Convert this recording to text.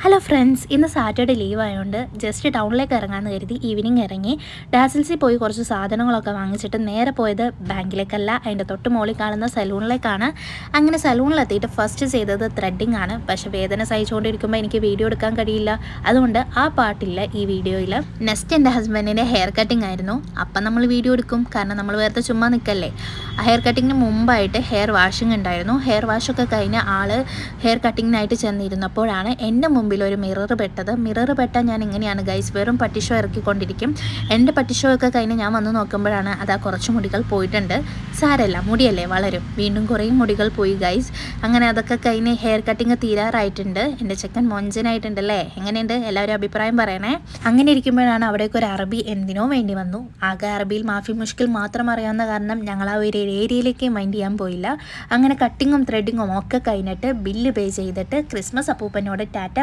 Hello friends, ഇന്ന് Saturday leave ആയതുകൊണ്ട് just ടൗണിലേക്ക് ഇറങ്ങാമെന്ന് കരുതി ഈവനിങ് ഇറങ്ങി. ഡാസിൽസിൽ പോയി കുറച്ച് സാധനങ്ങളൊക്കെ വാങ്ങിച്ചിട്ട് നേരെ പോയത് ബാങ്കിലേക്കല്ല, അതിൻ്റെ തൊട്ട് മുകളിൽ കാണുന്ന സലൂണിലേക്കാണ്. അങ്ങനെ സലൂണിലെത്തിയിട്ട് ഫസ്റ്റ് ചെയ്തത് ത്രെഡിങ് ആണ്. പക്ഷേ വേദന സഹിച്ചുകൊണ്ടിരിക്കുമ്പോൾ എനിക്ക് വീഡിയോ എടുക്കാൻ കഴിയില്ല, അതുകൊണ്ട് ആ പാട്ടില്ല ഈ വീഡിയോയിൽ. നെക്സ്റ്റ് എൻ്റെ ഹസ്ബൻഡിൻ്റെ ഹെയർ കട്ടിങ് ആയിരുന്നു. അപ്പം നമ്മൾ വീഡിയോ എടുക്കും, കാരണം നമ്മൾ വെറുതെ ചുമ്മാ നിൽക്കല്ലേ. ഹെയർ കട്ടിങ്ങിന് മുമ്പായിട്ട് ഹെയർ വാഷിംഗ് ഉണ്ടായിരുന്നു. ഹെയർ വാഷൊക്കെ കഴിഞ്ഞ് ആൾ ഹെയർ കട്ടിങ്ങിനായിട്ട് ചെന്നിരുന്നപ്പോഴാണ് എൻ്റെ മുമ്പിൽ ഒരു മിറർ പെട്ടത്. മിറർ പെട്ടാൽ ഞാൻ ഇങ്ങനെയാണ് ഗൈസ്, വെറും പട്ടിഷോ ഇറക്കിക്കൊണ്ടിരിക്കും. എൻ്റെ പട്ടിഷോ ഒക്കെ കഴിഞ്ഞ് ഞാൻ വന്ന് നോക്കുമ്പോഴാണ് അതാ കുറച്ച് മുടികൾ പോയിട്ടുണ്ട്. സാരല്ല, മുടിയല്ലേ വളരും. വീണ്ടും കുറേ മുടികൾ പോയി ഗൈസ്. അങ്ങനെ അതൊക്കെ കഴിഞ്ഞ് ഹെയർ കട്ടിങ് തീരാറായിട്ടുണ്ട്. എൻ്റെ ചെക്കൻ മൊഞ്ചനായിട്ടുണ്ടല്ലേ. എങ്ങനെയുണ്ട് എല്ലാവരും അഭിപ്രായം പറയണേ. അങ്ങനെ ഇരിക്കുമ്പോഴാണ് അവിടേക്ക് ഒരു അറബി എന്തിനോ വേണ്ടി വന്നു. ആകെ അറബിയിൽ മാഫി മുഷ്കിൽ മാത്രം അറിയാവുന്ന കാരണം ഞങ്ങൾ ആ ഒരു ഏരിയയിലേക്ക് മൈൻഡ് ചെയ്യാൻ പോയില്ല. അങ്ങനെ കട്ടിങ്ങും ത്രെഡിങ്ങും ഒക്കെ കഴിഞ്ഞിട്ട് ബില്ല് പേ ചെയ്തിട്ട് ക്രിസ്മസ് അപ്പൂപ്പനോട് ടാറ്റ